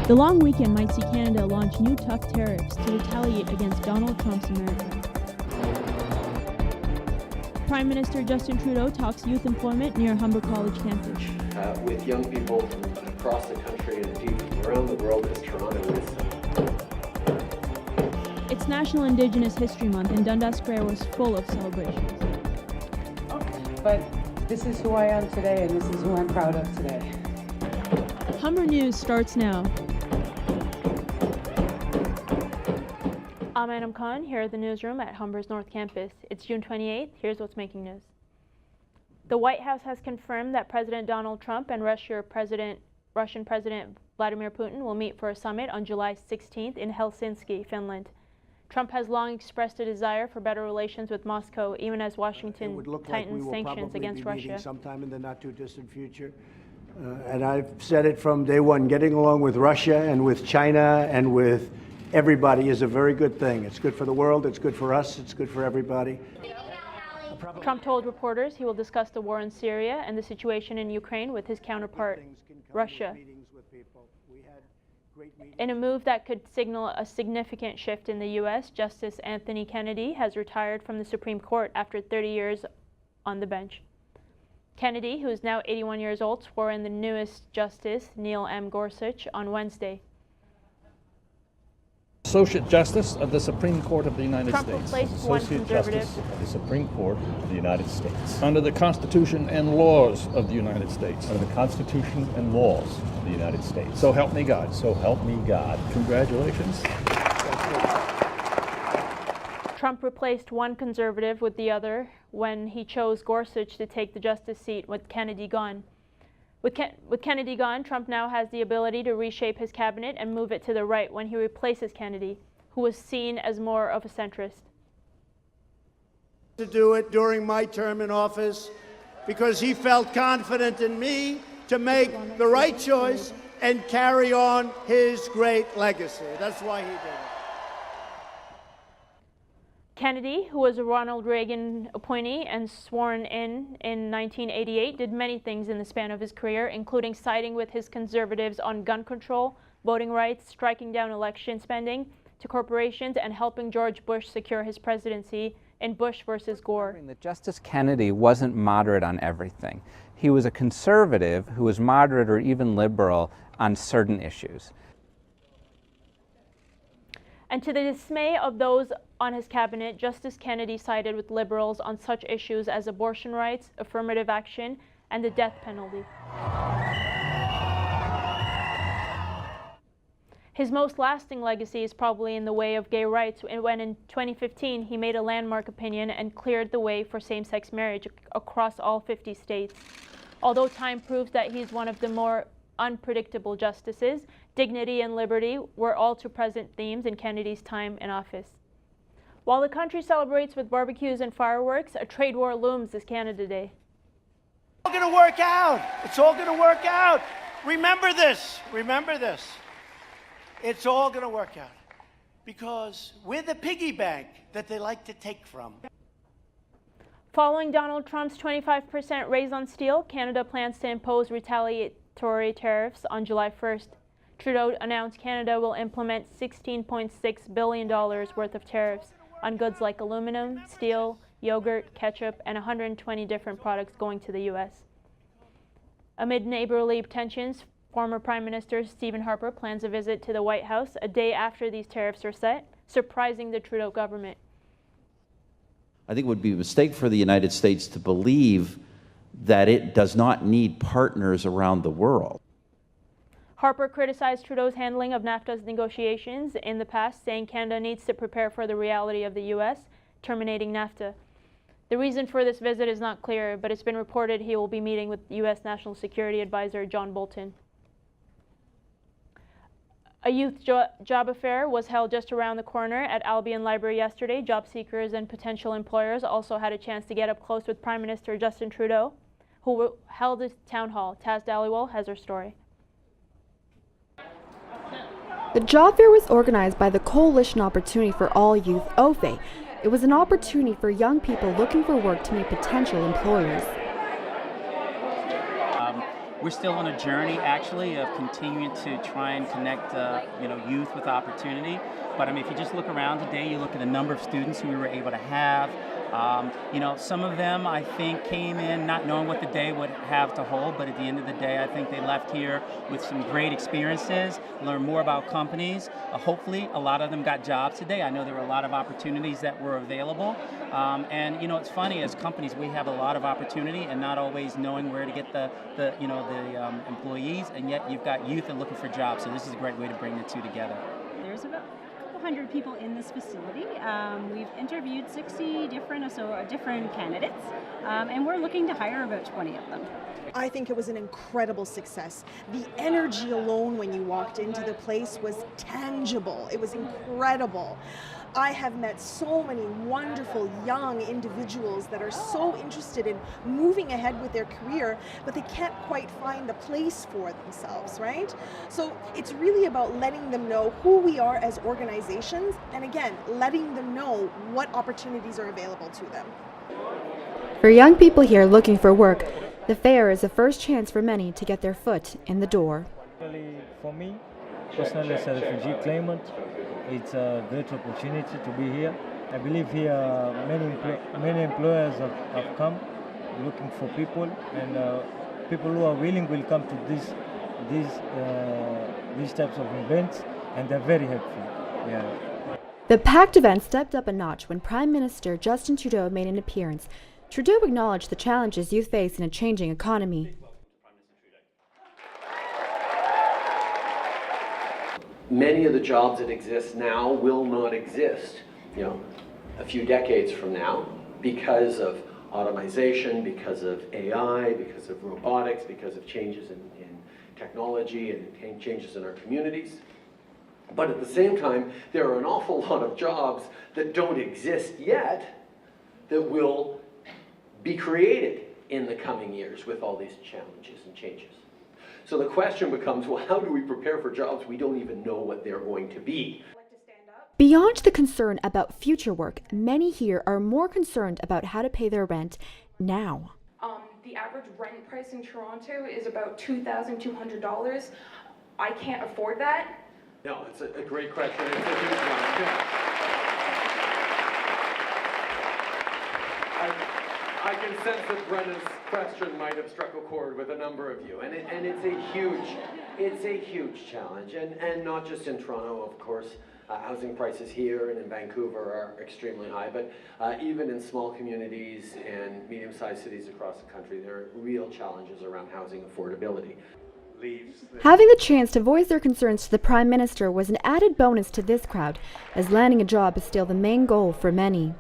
The long weekend might see Canada launch new tough tariffs to retaliate against Donald Trump's America. Prime Minister Justin Trudeau talks youth employment near Humber College campus. With young people across the country and indeed around the world as Toronto is. It's National Indigenous History Month and Dundas Square was full of celebrations. But this is who I am today and this is who I'm proud of today. Humber News starts now. I'm Anam Khan here at the newsroom at Humber's North Campus. It's June 28th. Here's what's making news. The White House has confirmed that President Donald Trump and Russian President Vladimir Putin will meet for a summit on July 16th in Helsinki, Finland. Trump has long expressed a desire for better relations with Moscow, even as Washington tightens sanctions against Russia. Sometime in the not-too-distant future. And I've said it from day one, getting along with Russia and with China and with everybody is a very good thing. It's good for the world, it's good for us, it's good for everybody. Trump told reporters he will discuss the war in Syria and the situation in Ukraine with his counterpart, Russia, in a move that could signal a significant shift in the U.S. Justice Anthony Kennedy has retired from the Supreme Court after 30 years on the bench. Kennedy, who is now 81 years old, swore in the newest Justice, Neil M. Gorsuch, on Wednesday. Associate Justice of the Supreme Court of the United Trump States. replaced one conservative of the Supreme Court of the United States. Under the Constitution and laws of the United States. Under the Constitution and laws of the United States. So help me God. So help me God. Congratulations. Trump replaced one conservative with the other when he chose Gorsuch to take the justice seat with Kennedy gone. With Kennedy gone, Trump now has the ability to reshape his cabinet and move it to the right when he replaces Kennedy, who was seen as more of a centrist. To do it during my term in office because he felt confident in me to make the right choice and carry on his great legacy. That's why he did it. Kennedy, who was a Ronald Reagan appointee and sworn in 1988, did many things in the span of his career, including siding with his conservatives on gun control, voting rights, striking down election spending to corporations, and helping George Bush secure his presidency in Bush versus Gore. That Justice Kennedy wasn't moderate on everything. He was a conservative who was moderate or even liberal on certain issues. And to the dismay of those on his cabinet, Justice Kennedy sided with liberals on such issues as abortion rights, affirmative action, and the death penalty. His most lasting legacy is probably in the way of gay rights when in 2015 he made a landmark opinion and cleared the way for same-sex marriage across all 50 states. Although time proves that he's one of the more unpredictable justices, dignity and liberty were all too present themes in Kennedy's time in office. While the country celebrates with barbecues and fireworks, a trade war looms this Canada Day. It's all going to work out. It's all going to work out. Remember this. Remember this. It's all going to work out because we're the piggy bank that they like to take from. Following Donald Trump's 25% raise on steel, Canada plans to impose retaliatory tariffs on July 1st. Trudeau announced Canada will implement $16.6 billion worth of tariffs on goods like aluminum, steel, yogurt, ketchup, and 120 different products going to the U.S. Amid neighborly tensions, former Prime Minister Stephen Harper plans a visit to the White House a day after these tariffs are set, surprising the Trudeau government. I think it would be a mistake for the United States to believe that it does not need partners around the world. Harper criticized Trudeau's handling of NAFTA's negotiations in the past, saying Canada needs to prepare for the reality of the U.S. terminating NAFTA. The reason for this visit is not clear, but it's been reported he will be meeting with U.S. National Security Advisor John Bolton. A youth job fair was held just around the corner at Albion Library yesterday. Job seekers and potential employers also had a chance to get up close with Prime Minister Justin Trudeau, who held a town hall. Taz Dhaliwal has her story. The job fair was organized by the Coalition Opportunity for All Youth, OFE. It was an opportunity for young people looking for work to meet potential employers. we're still on a journey, actually, of continuing to try and connect, youth with opportunity. But I mean, if you just look around today, you look at the number of students who we were able to have. Some of them, I think, came in not knowing what the day would have to hold, but at the end of the day, I think they left here with some great experiences, learned more about companies. Hopefully, a lot of them got jobs today. I know there were a lot of opportunities that were available. It's funny, as companies, we have a lot of opportunity and not always knowing where to get the employees, and yet you've got youth that are looking for jobs. So this is a great way to bring the two together. There's about 100 people in this facility. We've interviewed 60 different candidates, and we're looking to hire about 20 of them. I think it was an incredible success. The energy alone when you walked into the place was tangible. It was incredible. I have met so many wonderful young individuals that are so interested in moving ahead with their career, but they can't quite find the place for themselves, right? So it's really about letting them know who we are as organizations, and again, letting them know what opportunities are available to them. For young people here looking for work, the fair is the first chance for many to get their foot in the door. For me, personally as a refugee claimant, it's a great opportunity to be here. I believe here many employers have come looking for people, and people who are willing will come to these types of events, and they're very helpful. Yeah. The packed event stepped up a notch when Prime Minister Justin Trudeau made an appearance. Trudeau acknowledged the challenges youth face in a changing economy. Many of the jobs that exist now will not exist, a few decades from now, because of automation, because of AI, because of robotics, because of changes in technology and changes in our communities. But at the same time, there are an awful lot of jobs that don't exist yet that will be created in the coming years with all these challenges and changes. So the question becomes, well, how do we prepare for jobs we don't even know what they're going to be? Beyond the concern about future work, many here are more concerned about how to pay their rent now. The average rent price in Toronto is about $2,200. I can't afford that. No, it's a great question. It's a huge one. Yeah. I can sense that Brenna's question might have struck a chord with a number of you, and it's a huge challenge, and not just in Toronto, of course. Housing prices here and in Vancouver are extremely high, but even in small communities and medium-sized cities across the country, there are real challenges around housing affordability. Having the chance to voice their concerns to the Prime Minister was an added bonus to this crowd, as landing a job is still the main goal for many.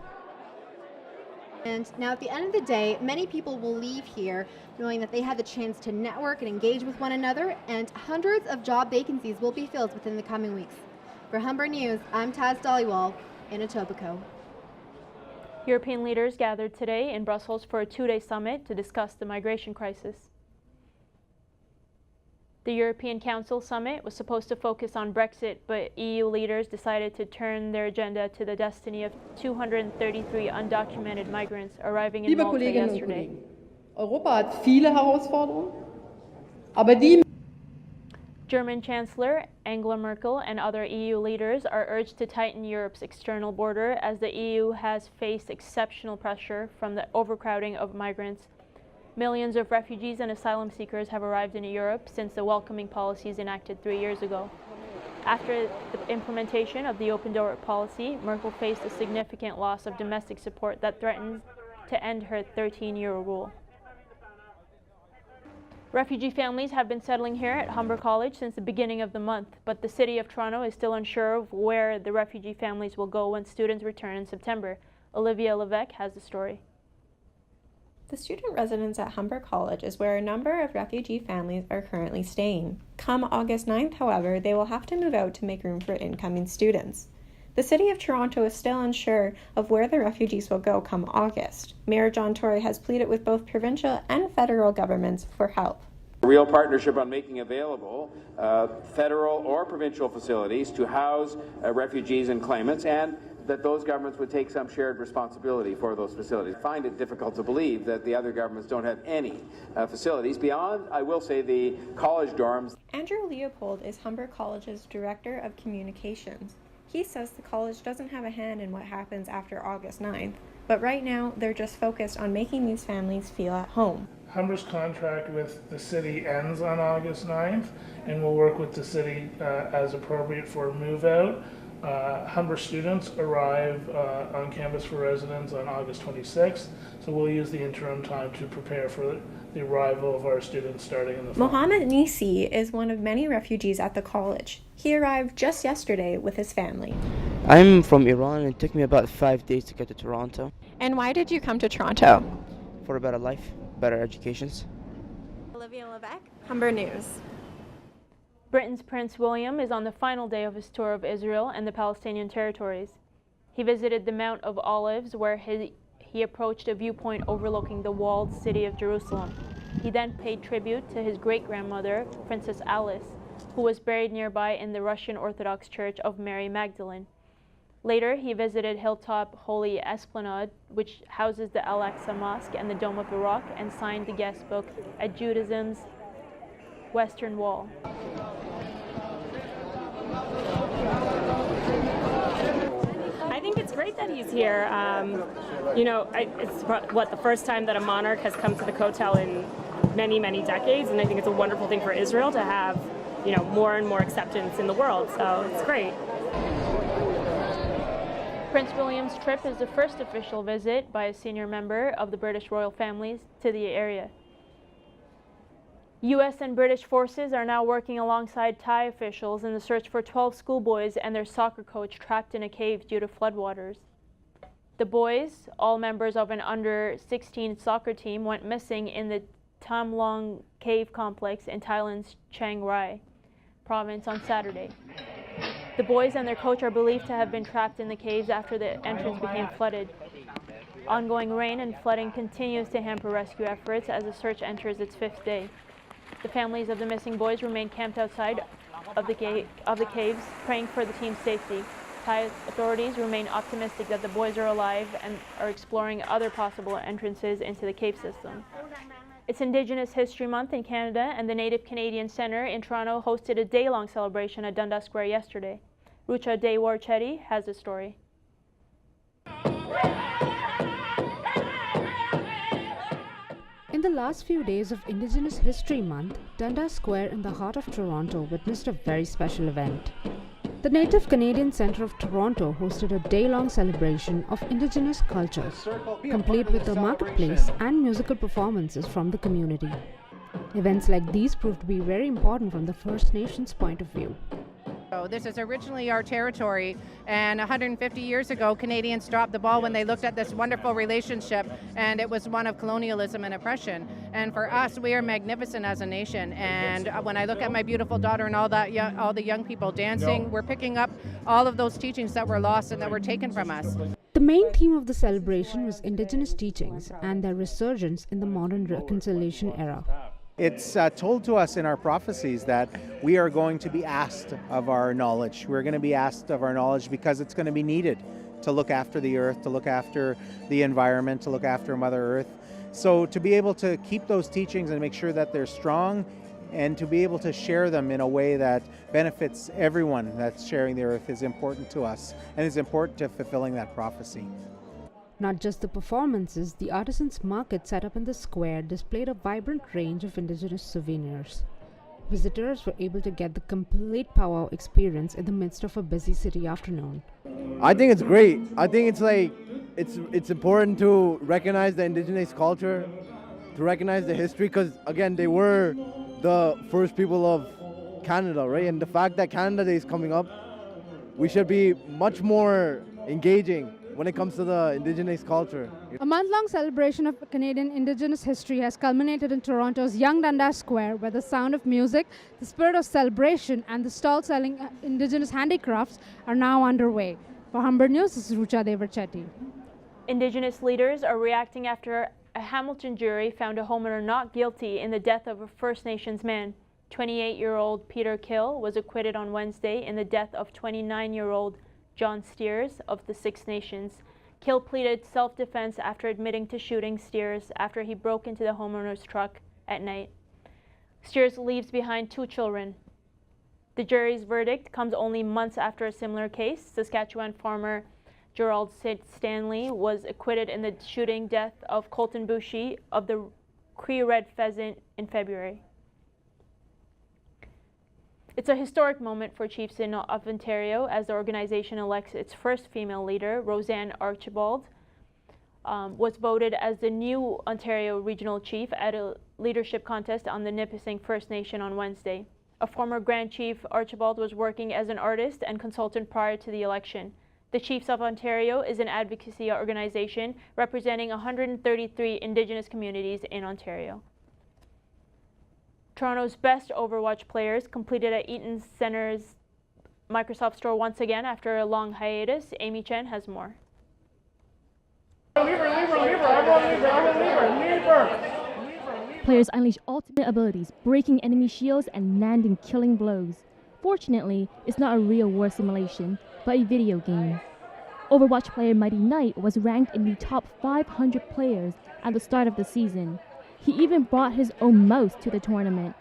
And now at the end of the day, many people will leave here knowing that they had the chance to network and engage with one another, and hundreds of job vacancies will be filled within the coming weeks. For Humber News, I'm Taz Dollywall in Etobicoke. European leaders gathered today in Brussels for a two-day summit to discuss the migration crisis. The European Council summit was supposed to focus on Brexit, but EU leaders decided to turn their agenda to the destiny of 233 undocumented migrants arriving in Malta yesterday. Europa hat viele Herausforderungen, aber die German Chancellor Angela Merkel and other EU leaders are urged to tighten Europe's external border as the EU has faced exceptional pressure from the overcrowding of migrants. Millions of refugees and asylum seekers have arrived in Europe since the welcoming policies enacted 3 years ago. After the implementation of the open door policy, Merkel faced a significant loss of domestic support that threatens to end her 13-year rule. Refugee families have been settling here at Humber College since the beginning of the month, but the City of Toronto is still unsure of where the refugee families will go when students return in September. Olivia Levesque has the story. The student residence at Humber College is where a number of refugee families are currently staying. Come August 9th, however, they will have to move out to make room for incoming students. The City of Toronto is still unsure of where the refugees will go come August. Mayor John Tory has pleaded with both provincial and federal governments for help. A real partnership on making available federal or provincial facilities to house refugees and claimants, and that those governments would take some shared responsibility for those facilities. I find it difficult to believe that the other governments don't have any facilities beyond, I will say, the college dorms. Andrew Leopold is Humber College's Director of Communications. He says the college doesn't have a hand in what happens after August 9th, but right now they're just focused on making these families feel at home. Humber's contract with the city ends on August 9th, and we'll work with the city as appropriate for move out. Humber students arrive on campus for residence on August 26th, so we'll use the interim time to prepare for the arrival of our students starting in the fall. Mohammed Nisi is one of many refugees at the college. He arrived just yesterday with his family. I'm from Iran, and it took me about 5 days to get to Toronto. And why did you come to Toronto? For a better life, better educations. Olivia Levesque, Humber News. Britain's Prince William is on the final day of his tour of Israel and the Palestinian territories. He visited the Mount of Olives, where he approached a viewpoint overlooking the walled city of Jerusalem. He then paid tribute to his great-grandmother, Princess Alice, who was buried nearby in the Russian Orthodox Church of Mary Magdalene. Later, he visited Hilltop Holy Esplanade, which houses the Al-Aqsa Mosque and the Dome of the Rock, and signed the guest book at Judaism's Western Wall. I think it's great that he's here. You know, it's the first time that a monarch has come to the Kotel in many, many decades, and I think it's a wonderful thing for Israel to have, you know, more and more acceptance in the world, so it's great. Prince William's trip is the first official visit by a senior member of the British royal families to the area. U.S. and British forces are now working alongside Thai officials in the search for 12 schoolboys and their soccer coach trapped in a cave due to floodwaters. The boys, all members of an under-16 soccer team, went missing in the Tam Long cave complex in Thailand's Chiang Rai province on Saturday. The boys and their coach are believed to have been trapped in the caves after the entrance became flooded. Ongoing rain and flooding continues to hamper rescue efforts as the search enters its 5th day. The families of the missing boys remain camped outside of the caves, praying for the team's safety. Thai authorities remain optimistic that the boys are alive and are exploring other possible entrances into the cave system. It's Indigenous History Month in Canada, and the Native Canadian Centre in Toronto hosted a day-long celebration at Dundas Square yesterday. Rucha Dewar Chetty has the story. In the last few days of Indigenous History Month, Dundas Square in the heart of Toronto witnessed a very special event. The Native Canadian Centre of Toronto hosted a day-long celebration of Indigenous culture, complete with a marketplace and musical performances from the community. Events like these proved to be very important from the First Nations point of view. So this is originally our territory, and 150 years ago Canadians dropped the ball when they looked at this wonderful relationship, and it was one of colonialism and oppression. And for us, we are magnificent as a nation, and when I look at my beautiful daughter and all the young people dancing, we're picking up all of those teachings that were lost and that were taken from us. The main theme of the celebration was Indigenous teachings and their resurgence in the modern reconciliation era. It's told to us in our prophecies that we are going to be asked of our knowledge. We're going to be asked of our knowledge because it's going to be needed to look after the earth, to look after the environment, to look after Mother Earth. So to be able to keep those teachings and make sure that they're strong, and to be able to share them in a way that benefits everyone that's sharing the earth is important to us, and is important to fulfilling that prophecy. Not just the performances, the artisans' market set up in the square displayed a vibrant range of Indigenous souvenirs. Visitors were able to get the complete powwow experience in the midst of a busy city afternoon. I think it's great. I think it's important to recognize the Indigenous culture, to recognize the history, because again, they were the first people of Canada, right? And the fact that Canada Day is coming up, we should be much more engaging when it comes to the Indigenous culture. A month-long celebration of Canadian Indigenous history has culminated in Toronto's Yonge Dundas Square, where the sound of music, the spirit of celebration, and the stall selling Indigenous handicrafts are now underway. For Humber News, this is Rucha Dewar Chetty. Indigenous leaders are reacting after a Hamilton jury found a homeowner not guilty in the death of a First Nations man. 28-year-old Peter Kill was acquitted on Wednesday in the death of 29-year-old John Steers of the Six Nations. Kill pleaded self-defense after admitting to shooting Steers after he broke into the homeowner's truck at night. Steers leaves behind 2 children. The jury's verdict comes only months after a similar case. Saskatchewan farmer Gerald Stanley was acquitted in the shooting death of Colton Boucher of the Cree Red Pheasant in February. It's a historic moment for Chiefs of Ontario as the organization elects its first female leader. Roseanne Archibald was voted as the new Ontario Regional Chief at a leadership contest on the Nipissing First Nation on Wednesday. A former Grand Chief, Archibald was working as an artist and consultant prior to the election. The Chiefs of Ontario is an advocacy organization representing 133 Indigenous communities in Ontario. Toronto's best Overwatch players completed at Eaton Centre's Microsoft Store once again after a long hiatus. Amy Chen has more. Players unleash ultimate abilities, breaking enemy shields and landing killing blows. Fortunately, it's not a real war simulation, but a video game. Overwatch player Mighty Knight was ranked in the top 500 players at the start of the season. He even brought his own mouse to the tournament.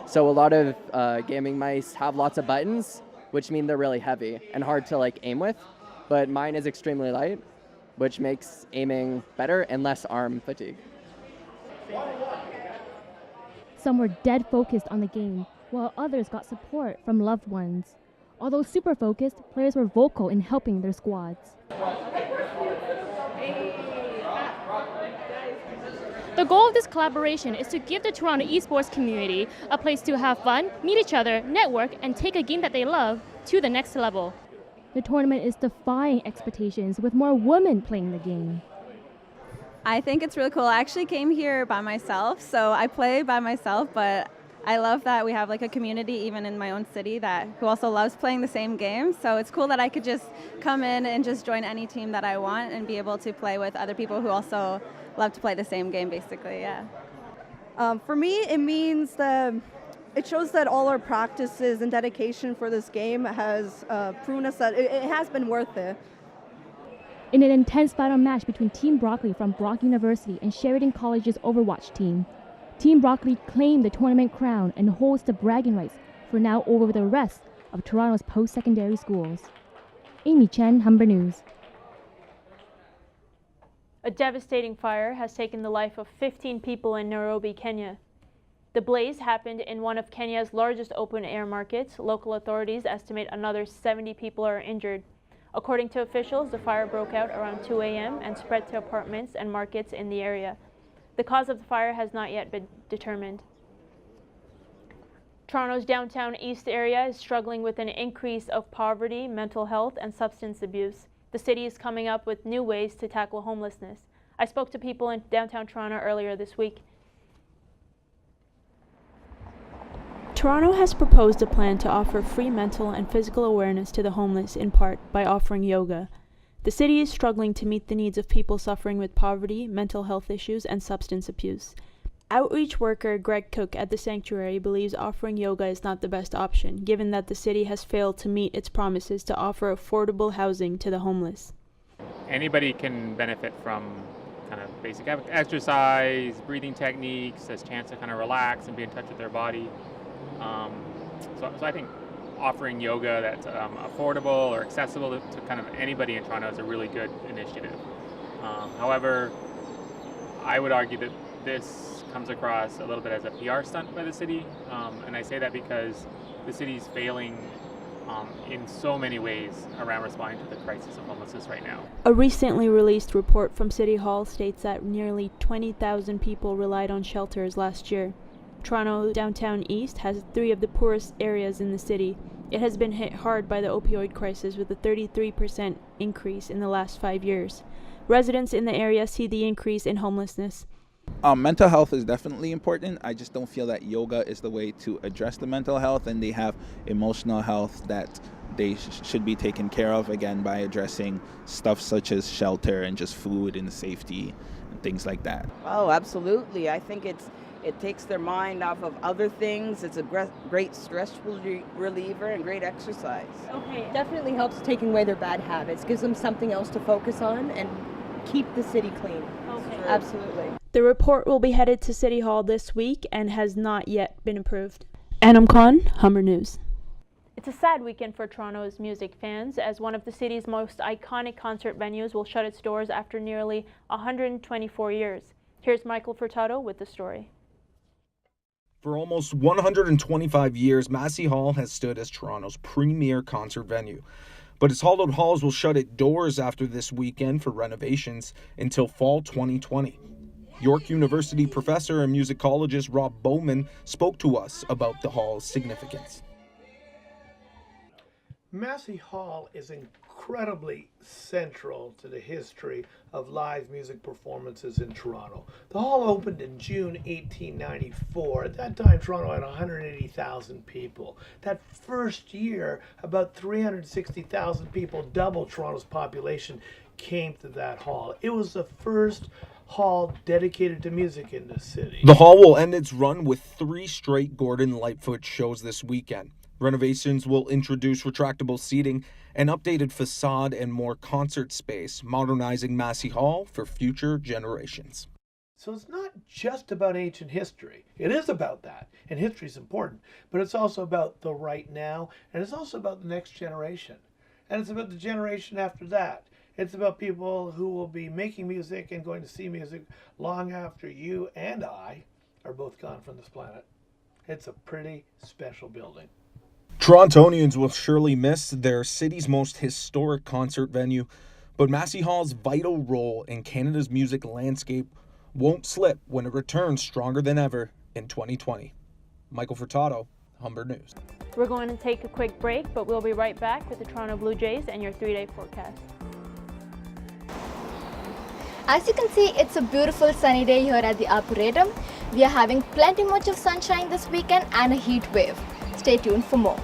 So a lot of gaming mice have lots of buttons, which mean they're really heavy and hard to aim with, but mine is extremely light, which makes aiming better and less arm fatigue. Some were dead focused on the game, while others got support from loved ones. Although super focused, players were vocal in helping their squads. The goal of this collaboration is to give the Toronto esports community a place to have fun, meet each other, network, and take a game that they love to the next level. The tournament is defying expectations with more women playing the game. I think it's really cool. I actually came here by myself, so I play by myself, but I love that we have a community even in my own city who also loves playing the same game. So it's cool that I could just come in and just join any team that I want and be able to play with other people who also love to play the same game, basically, yeah. For me, it means that it shows that all our practices and dedication for this game has proven us that it has been worth it. In an intense final match between Team Broccoli from Brock University and Sheridan College's Overwatch team, Team Broccoli claimed the tournament crown and holds the bragging rights for now over the rest of Toronto's post-secondary schools. Amy Chen, Humber News. A devastating fire has taken the life of 15 people in Nairobi, Kenya. The blaze happened in one of Kenya's largest open-air markets. Local authorities estimate another 70 people are injured. According to officials, the fire broke out around 2 a.m. and spread to apartments and markets in the area. The cause of the fire has not yet been determined. Toronto's downtown east area is struggling with an increase of poverty, mental health, and substance abuse. The city is coming up with new ways to tackle homelessness. I spoke to people in downtown Toronto earlier this week. Toronto has proposed a plan to offer free mental and physical awareness to the homeless in part by offering yoga. The city is struggling to meet the needs of people suffering with poverty, mental health issues, and substance abuse. Outreach worker Greg Cook at the Sanctuary believes offering yoga is not the best option, given that the city has failed to meet its promises to offer affordable housing to the homeless. Anybody can benefit from kind of basic exercise, breathing techniques, as a chance to kind of relax and be in touch with their body. So I think offering yoga that's affordable or accessible to kind of anybody in Toronto is a really good initiative. However, I would argue that this comes across a little bit as a PR stunt by the city, and I say that because the city's failing in so many ways around responding to the crisis of homelessness right now. A recently released report from City Hall states that nearly 20,000 people relied on shelters last year. Toronto downtown east has 3 of the poorest areas in the city. It has been hit hard by the opioid crisis with a 33% increase in the last 5 years. Residents in the area see the increase in homelessness. Mental health is definitely important. I just don't feel that yoga is the way to address the mental health, and they have emotional health that they should be taken care of, again, by addressing stuff such as shelter and just food and safety and things like that. Oh, absolutely. I think It takes their mind off of other things. It's a great stress reliever and great exercise. Okay, it definitely helps taking away their bad habits, gives them something else to focus on and keep the city clean. Okay. Absolutely. The report will be headed to City Hall this week and has not yet been approved. Anam Khan, Humber News. It's a sad weekend for Toronto's music fans, as one of the city's most iconic concert venues will shut its doors after nearly 124 years. Here's Michael Furtado with the story. For almost 125 years, Massey Hall has stood as Toronto's premier concert venue. But its hallowed halls will shut its doors after this weekend for renovations until fall 2020. York University professor and musicologist Rob Bowman spoke to us about the hall's significance. Massey Hall is incredibly central to the history of live music performances in Toronto. The hall opened in June 1894. At that time, Toronto had 180,000 people. That first year, about 360,000 people, double Toronto's population, came to that hall. It was the first hall dedicated to music in the city. The hall will end its run with 3 straight Gordon Lightfoot shows this weekend. Renovations will introduce retractable seating, an updated facade, and more concert space, modernizing Massey Hall for future generations. So it's not just about ancient history. It is about that, and history is important, but it's also about the right now, and it's also about the next generation. And it's about the generation after that. It's about people who will be making music and going to see music long after you and I are both gone from this planet. It's a pretty special building. Torontonians will surely miss their city's most historic concert venue, but Massey Hall's vital role in Canada's music landscape won't slip when it returns stronger than ever in 2020. Michael Furtado, Humber News. We're going to take a quick break, but we'll be right back with the Toronto Blue Jays and your 3-day forecast. As you can see, it's a beautiful sunny day here at the Arboretum. We are having plenty much of sunshine this weekend and a heat wave. Stay tuned for more.